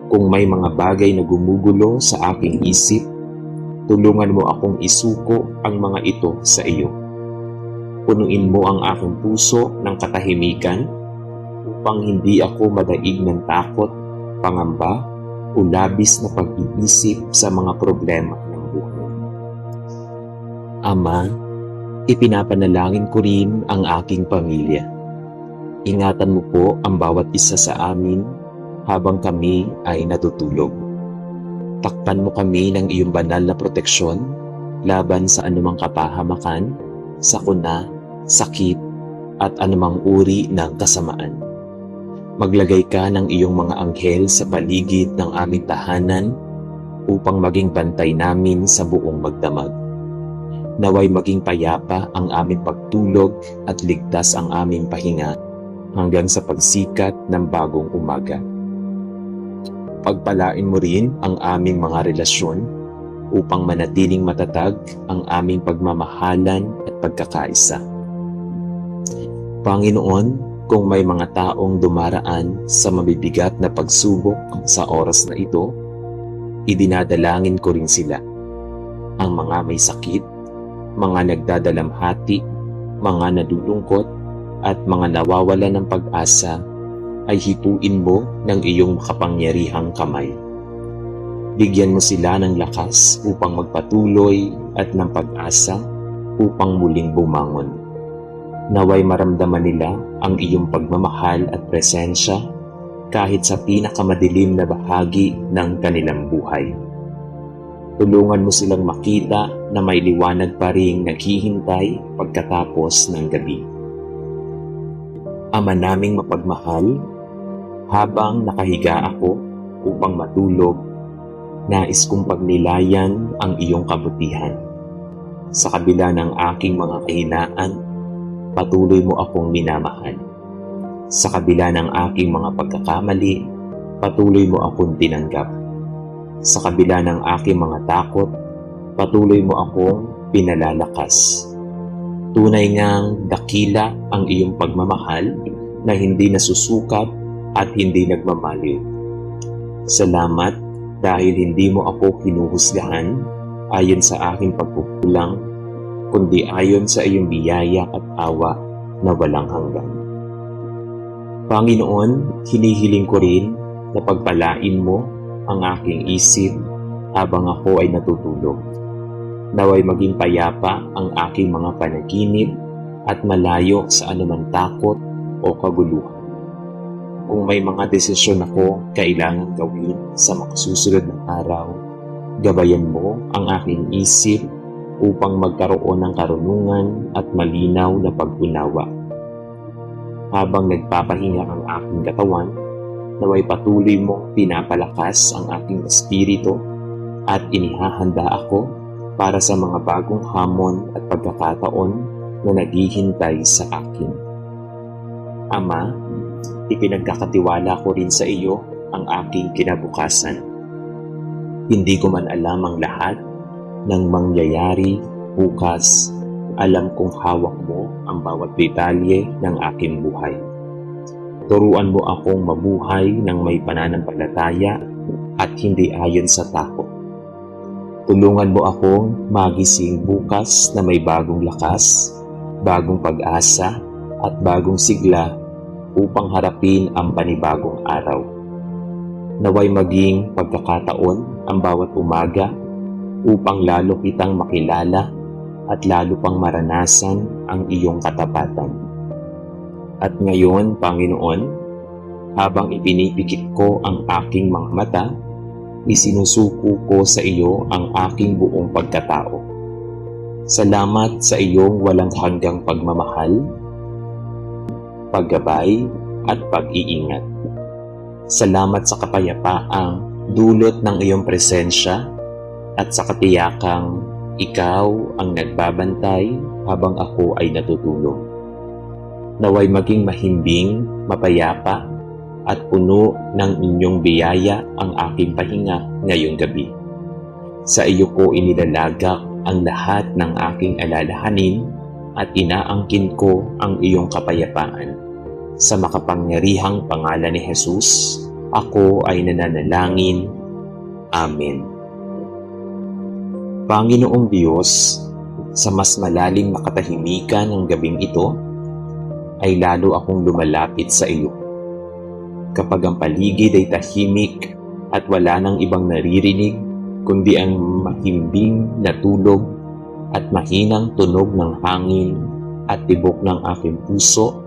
Kung may mga bagay na gumugulo sa aking isip, tulungan mo akong isuko ang mga ito sa iyo. Punuin mo ang aking puso ng katahimikan upang hindi ako madaig ng takot, pangamba o labis na pag-iisip sa mga problema ng buhay. Ama, ipinapanalangin ko rin ang aking pamilya. Ingatan mo po ang bawat isa sa amin habang kami ay natutulog. Takpan mo kami ng iyong banal na proteksyon laban sa anumang kapahamakan, sakuna, sakit, at anumang uri ng kasamaan. Maglagay ka ng iyong mga anghel sa paligid ng aming tahanan upang maging bantay namin sa buong magdamag. Naway maging payapa ang aming pagtulog at ligtas ang aming pahinga hanggang sa pagsikat ng bagong umaga. Pagpalain mo rin ang aming mga relasyon upang manatiling matatag ang aming pagmamahalan at pagkakaisa. Panginoon, kung may mga taong dumaraan sa mabibigat na pagsubok sa oras na ito, idinadalangin ko rin sila. Ang mga may sakit, mga nagdadalamhati, mga nadulungkot, at mga nawawalan ng pag-asa ay hipuin mo ng iyong makapangyarihang kamay. Bigyan mo sila ng lakas upang magpatuloy at ng pag-asa upang muling bumangon. Naway maramdaman nila ang iyong pagmamahal at presensya kahit sa pinakamadilim na bahagi ng kanilang buhay. Tulungan mo silang makita na may liwanag pa ring naghihintay pagkatapos ng gabi. Ama naming mapagmahal, habang nakahiga ako upang matulog, nais kong pagnilayan ang iyong kabutihan. Sa kabila ng aking mga kahinaan, patuloy mo akong minamahal. Sa kabila ng aking mga pagkakamali, patuloy mo akong tinanggap. Sa kabila ng aking mga takot, patuloy mo akong pinalalakas. Tunay ngang dakila ang iyong pagmamahal na hindi nasusukat at hindi nagmamaliw. Salamat dahil hindi mo ako hinuhusgahan ayon sa aking pagkukulang, kundi ayon sa iyong biyaya at awa na walang hanggan. Panginoon, hinihiling ko rin na pagpalain mo ang aking isip habang ako ay natutulog. Naway maging payapa ang aking mga panaginip at malayo sa anumang takot o kaguluhan. Kung may mga desisyon ako kailangan gawin sa makasusunod na araw, gabayan mo ang aking isip upang magkaroon ng karunungan at malinaw na pag-unawa. Habang nagpapahinga ang aking katawan, naway patuloy mong pinapalakas ang aking espiritu at inihahanda ako para sa mga bagong hamon at pagkakataon na naghihintay sa akin. Ama, ipinagkakatiwala ko rin sa iyo ang aking kinabukasan. Hindi ko man alam ang lahat ng mangyayari bukas, alam kong hawak mo ang bawat detalye ng aking buhay. Turuan mo akong mabuhay ng may pananampalataya at hindi ayon sa takot. Tulungan mo akong magising bukas na may bagong lakas, bagong pag-asa at bagong sigla upang harapin ang panibagong araw. Naway maging pagkakataon ang bawat umaga upang lalo kitang makilala at lalo pang maranasan ang iyong katapatan. At ngayon, Panginoon, habang ipinipikit ko ang aking mga mata, isinusuko ko sa iyo ang aking buong pagkatao. Salamat sa iyong walang hanggang pagmamahal, paggabay at pag-iingat. Salamat sa kapayapaang dulot ng iyong presensya at sa katiyakang ikaw ang nagbabantay habang ako ay natutulog. Naway maging mahimbing, mapayapa at puno ng inyong biyaya ang aking pahinga ngayong gabi. Sa iyo ko inilalagak ang lahat ng aking alalahanin at inaangkin ko ang iyong kapayapaan. Sa makapangyarihang pangalan ni Jesus, ako ay nananalangin. Amen. Panginoong Diyos, sa mas malalim na katahimikan ng gabing ito, ay lalo akong lumalapit sa iyo. Kapag ang paligid ay tahimik at wala nang ibang naririnig, kundi ang mahimbing na tulog at mahinang tunog ng hangin at tibok ng aking puso,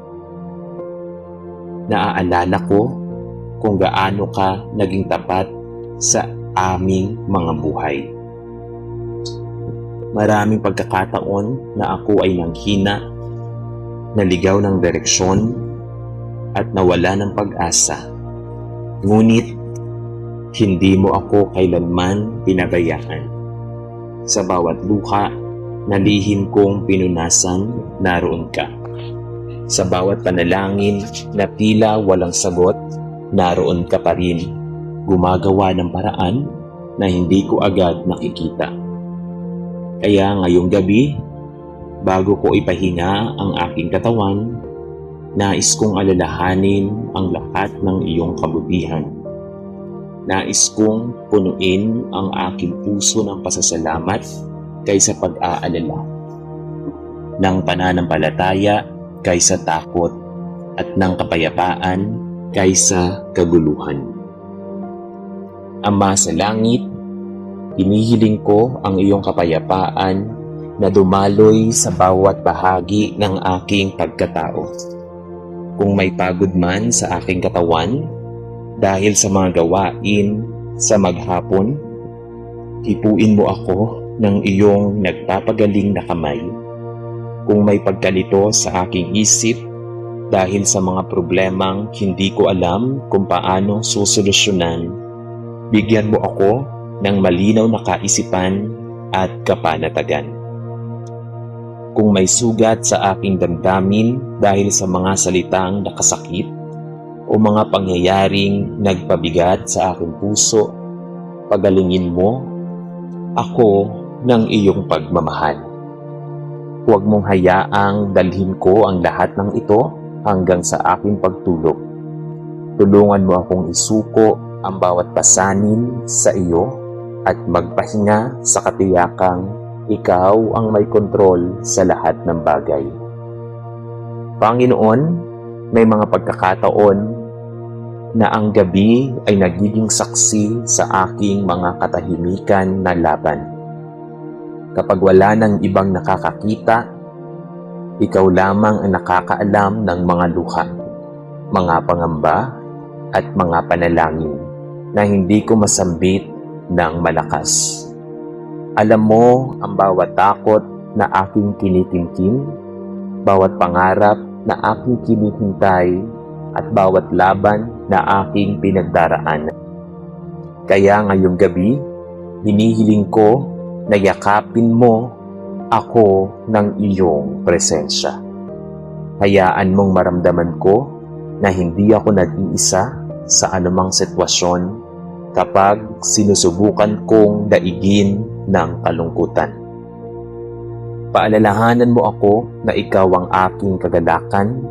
naaalala ko kung gaano ka naging tapat sa aming mga buhay. Maraming pagkakataon na ako ay nanghina, naligaw ng direksyon, at nawala ng pag-asa. Ngunit, hindi mo ako kailanman pinabayaan. Sa bawat luha na lihim kong pinunasan, naroon ka. Sa bawat panalangin na tila walang sagot, naroon ka pa rin, gumagawa ng paraan na hindi ko agad nakikita. Kaya ngayong gabi, bago ko ipahinga ang aking katawan, nais kong alalahanin ang lahat ng iyong kabutihan. Nais kong punuin ang aking puso ng pasasalamat kaysa pag-aalala, ng pananampalataya kaysa takot, at ng kapayapaan kaysa kaguluhan. Ama sa langit, hinihiling ko ang iyong kapayapaan na dumaloy sa bawat bahagi ng aking pagkatao. Kung may pagod man sa aking katawan dahil sa mga gawain sa maghapon, hipuin mo ako ng iyong nagpapagaling na kamay. Kung may pagkalito sa aking isip dahil sa mga problemang hindi ko alam kung paano susolusyonan, bigyan mo ako ng malinaw na kaisipan at kapanatagan. Kung may sugat sa aking damdamin dahil sa mga salitang nakasakit o mga pangyayaring nagpabigat sa aking puso, pagalingin mo ako ng iyong pagmamahal. Huwag mong hayaang dalhin ko ang lahat ng ito hanggang sa aking pagtulog. Tulungan mo akong isuko ang bawat pasanin sa iyo at magpahinga sa katiyakang ikaw ang may kontrol sa lahat ng bagay. Panginoon, may mga pagkakataon na ang gabi ay nagiging saksi sa aking mga katahimikan na laban. Kapag wala ng ibang nakakakita, ikaw lamang ang nakakaalam ng mga luha, mga pangamba at mga panalangin na hindi ko masambit ng malakas. Alam mo ang bawat takot na aking kinitimkim, bawat pangarap na aking kinihintay, at bawat laban na aking pinagdaraanan. Kaya ngayong gabi, hinihiling ko na yakapin mo ako ng iyong presensya. Hayaan mong maramdaman ko na hindi ako nag-iisa sa anumang sitwasyon kapag sinusubukan kong daigin ng kalungkutan. Paalalahanan mo ako na ikaw ang aking kagalakan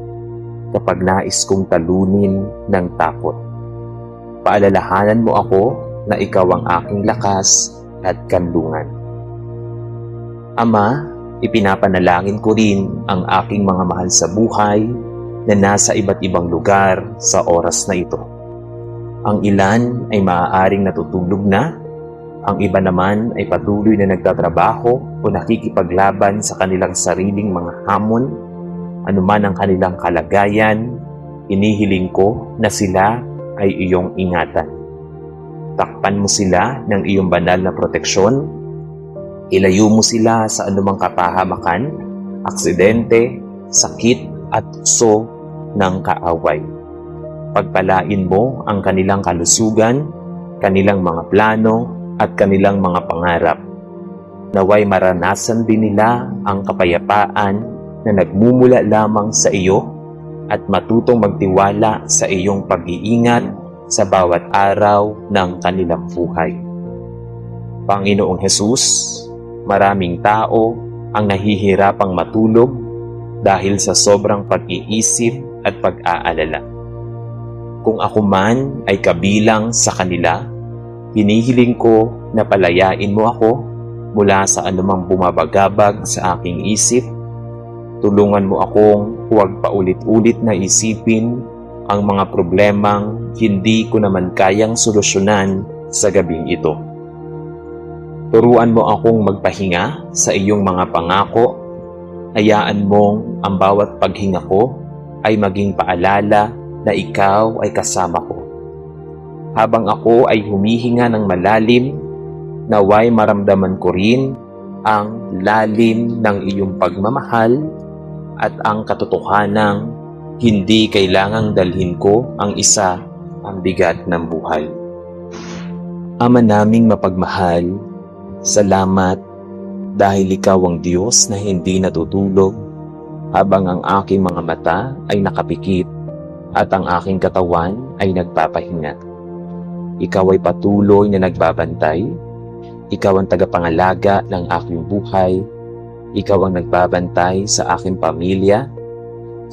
kapag nais kong talunin ng takot. Paalalahanan mo ako na ikaw ang aking lakas at kanlungan. Ama, ipinapanalangin ko rin ang aking mga mahal sa buhay na nasa iba't ibang lugar sa oras na ito. Ang ilan ay maaaring natutulog na, ang iba naman ay patuloy na nagtatrabaho o nakikipaglaban sa kanilang sariling mga hamon. Anuman ang kanilang kalagayan, inihiling ko na sila ay iyong ingatan. Takpan mo sila ng iyong banal na proteksyon. Ilayo mo sila sa anumang kapahamakan, aksidente, sakit at tukso ng kaaway. Pagpalain mo ang kanilang kalusugan, kanilang mga plano, at kanilang mga pangarap. Naway maranasan din nila ang kapayapaan na nagmumula lamang sa iyo at matutong magtiwala sa iyong pag-iingat sa bawat araw ng kanilang buhay. Panginoong Hesus, maraming tao ang nahihirapang matulog dahil sa sobrang pag-iisip at pag-aalala. Kung ako man ay kabilang sa kanila, hinihiling ko na palayain mo ako mula sa anumang bumabagabag sa aking isip. Tulungan mo akong huwag paulit-ulit na isipin ang mga problemang hindi ko naman kayang solusyonan sa gabing ito. Turuan mo akong magpahinga sa iyong mga pangako. Hayaan mong ang bawat paghinga ko ay maging paalala na ikaw ay kasama ko. Habang ako ay humihinga ng malalim, naway maramdaman ko rin ang lalim ng iyong pagmamahal at ang katotohanang hindi kailangang dalhin ko ang isa ang bigat ng buhay. Ama naming mapagmahal, salamat dahil ikaw ang Diyos na hindi natutulog habang ang aking mga mata ay nakapikit at ang aking katawan ay nagpapahinga. Ikaw ay patuloy na nagbabantay. Ikaw ang tagapangalaga ng aking buhay. Ikaw ang nagbabantay sa aking pamilya.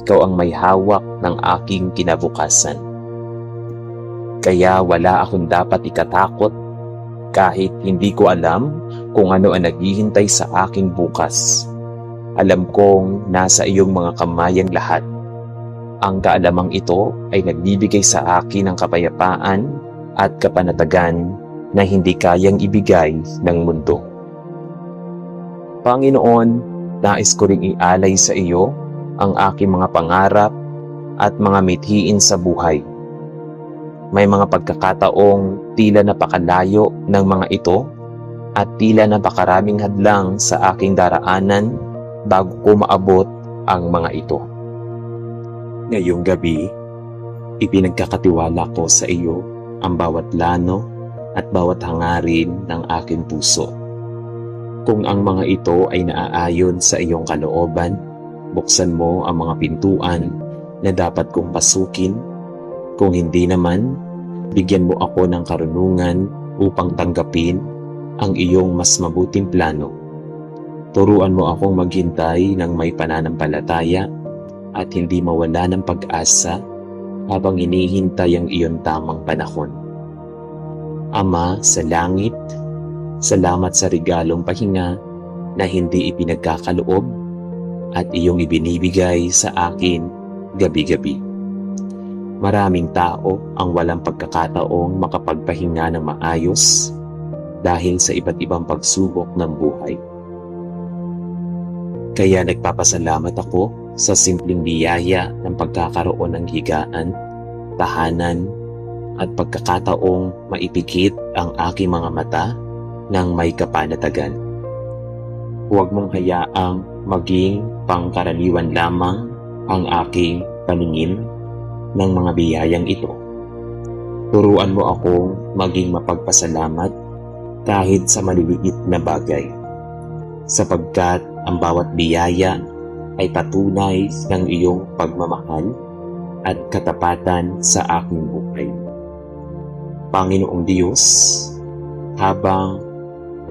Ikaw ang may hawak ng aking kinabukasan. Kaya wala akong dapat ikatakot kahit hindi ko alam kung ano ang naghihintay sa aking bukas. Alam kong nasa iyong mga kamay ang lahat. Ang kaalamang ito ay nagbibigay sa akin ng kapayapaan at kapanatagan na hindi kayang ibigay ng mundo. Panginoon, nais ko ring ialay sa iyo ang aking mga pangarap at mga mithiin sa buhay. May mga pagkakataong tila napakalayo ng mga ito at tila napakaraming hadlang sa aking daraanan bago ko maabot ang mga ito. Ngayong gabi, ipinagkakatiwala ko sa iyo ang bawat lano at bawat hangarin ng aking puso. Kung ang mga ito ay naaayon sa iyong kalooban, buksan mo ang mga pintuan na dapat kong pasukin. Kung hindi naman, bigyan mo ako ng karunungan upang tanggapin ang iyong mas mabuting plano. Turuan mo akong maghintay ng may pananampalataya at hindi mawala ng pag-asa habang hinihintay ang iyong tamang panahon. Ama sa langit, salamat sa regalong pahinga na hindi ipinagkakaloob at iyong ibinibigay sa akin gabi-gabi. Maraming tao ang walang pagkakataong makapagpahinga ng maayos dahil sa iba't ibang pagsubok ng buhay. Kaya nagpapasalamat ako sa simpleng biyaya ng pagkakaroon ng higaan, tahanan, at pagkakataong maipikit ang aking mga mata ng may kapanatagan. Huwag mong hayaang maging pangkaraniwan lamang ang aking paningin ng mga biyayang ito. Turuan mo akong maging mapagpasalamat kahit sa maliliit na bagay, sapagkat ang bawat biyaya ay patunay ng iyong pagmamahal at katapatan sa aking buhay. Panginoong Diyos, habang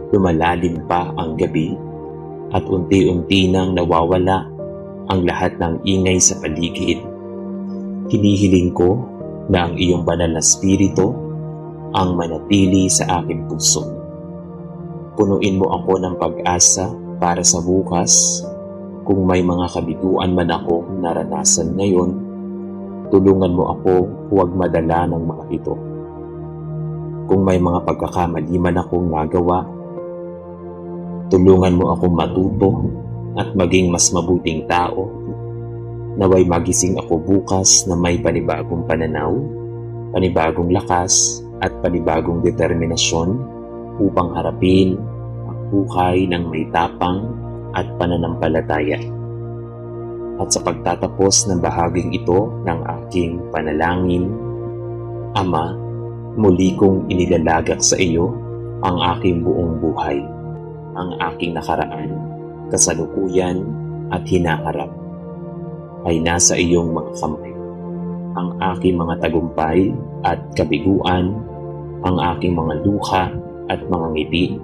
lumalalim pa ang gabi at unti-unti nang nawawala ang lahat ng ingay sa paligid, hinihiling ko na ang iyong banal na spirito ang manatili sa aking puso. Punuin mo ako ng pag-asa para sa bukas. Kung may mga kabiguan man akong naranasan ngayon, tulungan mo ako huwag madala ng mga ito. Kung may mga pagkakamali man akong nagawa, tulungan mo akong matuto at maging mas mabuting tao. Naway magising ako bukas na may panibagong pananaw, panibagong lakas at panibagong determinasyon upang harapin ang buhay ng may tapang at pananampalataya. At sa pagtatapos ng bahaging ito ng aking panalangin, Ama, muli kong inilalagak sa iyo ang aking buong buhay, ang aking nakaraan, kasalukuyan at hinaharap ay nasa iyong mga kamay. Ang aking mga tagumpay at kabiguan, ang aking mga luha at mga ngiti,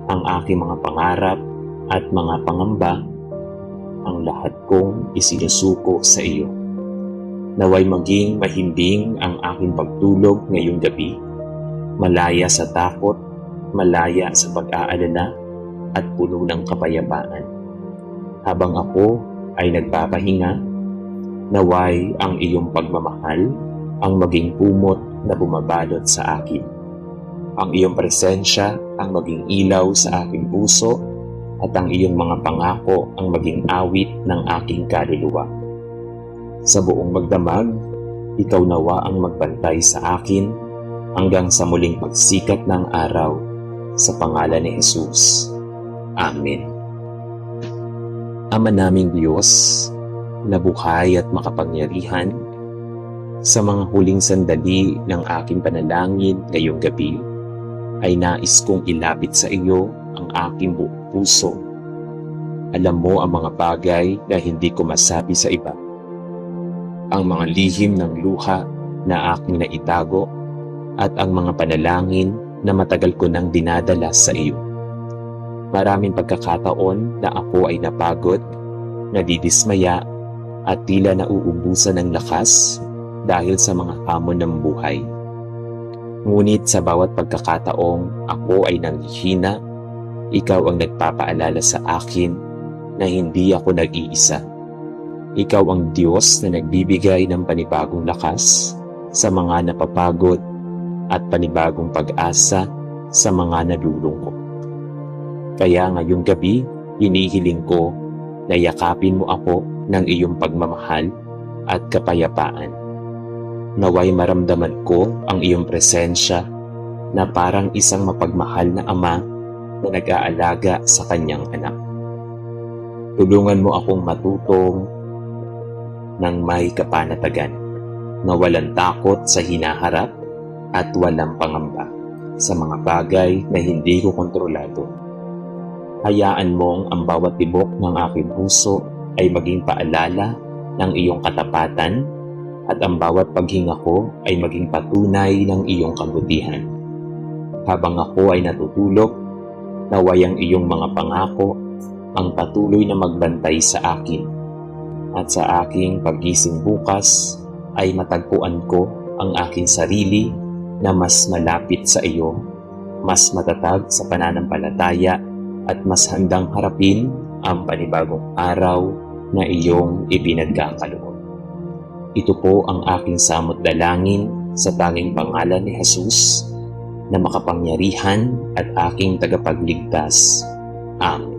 ang aking mga pangarap at mga pangamba, ang lahat kong isinusuko sa iyo. Naway maging mahimbing ang aking pagtulog ngayong gabi, malaya sa takot, malaya sa pag-aalala, at puno ng kapayapaan. Habang ako ay nagpapahinga, naway ang iyong pagmamahal ang maging kumot na bumabalot sa akin. Ang iyong presensya ang maging ilaw sa aking puso at ang iyong mga pangako ang maging awit ng aking kaluluwa. Sa buong magdamag, ikaw nawa ang magbantay sa akin hanggang sa muling pagsikat ng araw sa pangalan ni Jesus. Amen. Ama naming Diyos, na buhay at makapangyarihan, sa mga huling sandali ng aking panalangin ngayong gabi, ay nais kong ilapit sa iyo ang aking buong puso. Alam mo ang mga bagay na hindi ko masabi sa iba, ang mga lihim ng luha na aking naitago, at ang mga panalangin na matagal ko nang dinadala sa iyo. Maraming pagkakataon na ako ay napagod, nadidismaya, at tila nauubusan ng lakas dahil sa mga hamon ng buhay. Ngunit sa bawat pagkakataong ako ay nanghihina, ikaw ang nagpapaalala sa akin na hindi ako nag-iisa. Ikaw ang Diyos na nagbibigay ng panibagong lakas sa mga napapagod at panibagong pag-asa sa mga nalulungkot. Kaya ngayong gabi, hinihiling ko na yakapin mo ako ng iyong pagmamahal at kapayapaan. Naway maramdaman ko ang iyong presensya na parang isang mapagmahal na ama na nag-aalaga sa kanyang anak. Tulungan mo akong matutong ng may kapanatagan, na walang takot sa hinaharap at walang pangamba sa mga bagay na hindi ko kontrolado. Hayaan mong ang bawat tibok ng aking puso ay maging paalala ng iyong katapatan at ang bawat paghinga ko ay maging patunay ng iyong kabutihan. Habang ako ay natutulog, naway ang iyong mga pangako ang patuloy na magbantay sa akin. At sa aking paggising bukas ay matagpuan ko ang aking sarili na mas malapit sa iyo, mas matatag sa pananampalataya at mas handang harapin ang panibagong araw na iyong ipinagkakaloob. Ito po ang aking samot dalangin sa tanging pangalan ni Jesus na makapangyarihan at aking tagapagligtas. Amen.